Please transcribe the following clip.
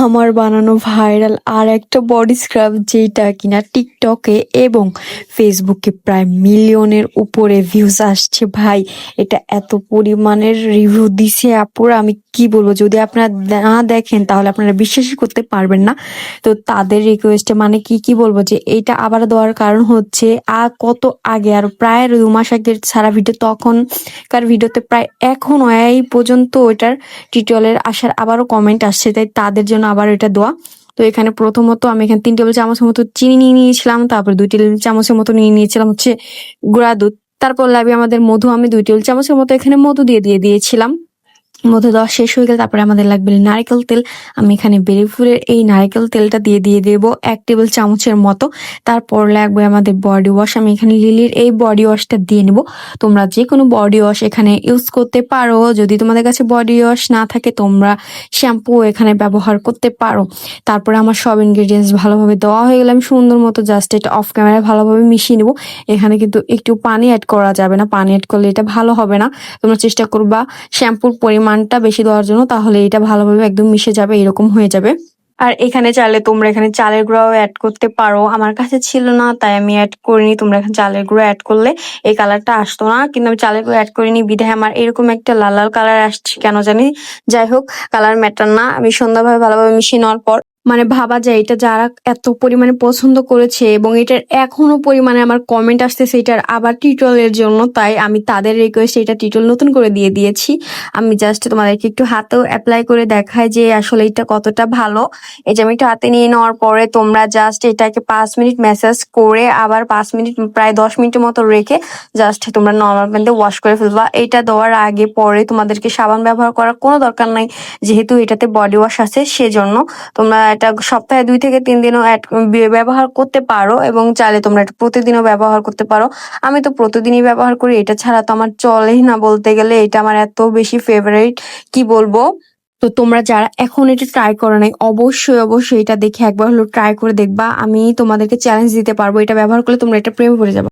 আমার বানানো ভাইরাল আর একটা বডি স্ক্রাব যেটা কিনা টিকটকে এবং ফেসবুকে প্রায় মিলিয়নের উপরে ভিউজ আসছে ভাই। এটা এত পরিমাণের রিভিউ দিছে আপুরা, আমি কি বলবো, যদি আপনারা না দেখেন তাহলে আপনারা বিশ্বাসই করতে পারবেন না। তো তাদের রিকোয়েস্টে মানে কি বলবো যে এইটা আবার দেওয়ার কারণ হচ্ছে কত আগে আর প্রায় 2 মাস আগের সারা ভিডিও, তখনকার ভিডিওতে প্রায় এখনো এই পর্যন্ত ওইটার টিউটোরিয়ালের আসার আবারও কমেন্ট আসছে, তাই তাদের জন্য আবার এটা দেওয়া। তো এখানে প্রথমত আমি এখানে 3 টেবিল চামচের মতো চিনি নিয়ে নিয়েছিলাম, তারপর 2 টেবিল চামচের মতো নিয়ে নিয়েছিলাম হচ্ছে গুঁড়া দুধ, তারপর লাগবে আমাদের মধু, আমি 2 টেবিল চামচের মতো এখানে মধু দিয়েছিলাম। মধু দেওয়া শেষ হয়ে গেলে তারপরে আমাদের লাগবে নারকেল তেল। আমি এখানে বেরি ফুলের এই নারকেল তেলটা দিয়ে দেবো 1 টেবিল চামচের মতো। তারপর লাগবে আমাদের বডি ওয়াশ, আমি এখানে লিলির এই বডি ওয়াশটা দিয়ে নেব। তোমরা যে কোনো বডি ওয়াশ এখানে ইউজ করতে পারো, যদি তোমাদের কাছে বডি ওয়াশ না থাকে তোমরা শ্যাম্পু এখানে ব্যবহার করতে পারো। তারপরে আমার সব ইনগ্রেডিয়েন্টস ভালোভাবে দেওয়া হয়ে গেলে আমি সুন্দর মতো জাস্ট এটা অফ ক্যামেরায় ভালোভাবে মিশিয়ে নেবো। এখানে কিন্তু একটু পানি অ্যাড করা যাবে না, পানি অ্যাড করলে এটা ভালো হবে না। তোমরা চেষ্টা করবা শ্যাম্পুর পরিমাণটা বেশি দেওয়ার জন্য, তাহলে এটা ভালোভাবে একদম মিশে যাবে, এরকম হয়ে যাবে। আর এখানে চাইলে তোমরা এখানে চালের গুঁড়াও অ্যাড করতে পারো, আমার কাছে ছিল না তাই আমি অ্যাড করিনি। তোমরা এখানে চালের গুঁড়ো অ্যাড করলে এই কালারটা আসতো না, কিন্তু আমি চালের গুঁড়ো অ্যাড করিনি বিধায় আমার এরকম একটা লাল লাল কালার আসছে কেন জানি। যাই হোক, কালার ম্যাটার না। আমি সুন্দরভাবে ভালোভাবে মিশিয়ে নেওয়ার পর মানে ভাবা যায় এটা যারা এত পরিমাণে পছন্দ করেছে এবং এটার এখনো পরিমাণে আমার কমেন্ট আসতেছে এটার আবার টিউটোরিয়ালের জন্য, তাই আমি তাদের রিকোয়েস্টে এটা টিউটোরিয়াল নতুন করে দিয়ে দিয়েছি। আমি জাস্ট তোমাদেরকে একটু হাতেও অ্যাপ্লাই করে দেখাই যে আসলে এটা কতটা ভালো। এই যে আমি একটু হাতে নিয়ে নেওয়ার পরে তোমরা জাস্ট এটাকে 5 মিনিট ম্যাসাজ করে আবার 5 মিনিট প্রায় 10 মিনিটের মতো রেখে জাস্ট তোমরা নর্মাল পানিতে ওয়াশ করে ফেলবা। এটা দেওয়ার আগে পরে তোমাদেরকে সাবান ব্যবহার করার কোনো দরকার নাই, যেহেতু এটাতে বডি ওয়াশ আছে সেজন্য। তোমরা এটা সপ্তাহে 2 থেকে 3 দিনও ব্যবহার করতে পারো এবং চাইলে তোমরা এটা প্রতিদিনও ব্যবহার করতে পারো। আমি তো প্রতিদিনই ব্যবহার করি, এটা ছাড়া তো আমার চলেই না বলতে গেলে। এটা আমার এত বেশি ফেভারিট, কি বলবো। তো তোমরা যারা এখন এটা ট্রাই করো নাই অবশ্যই এটা দেখে একবার হলো ট্রাই করে দেখবা। আমি তোমাদেরকে চ্যালেঞ্জ দিতে পারবো, এটা ব্যবহার করলে তোমরা এটা প্রেমে পড়ে যাবে।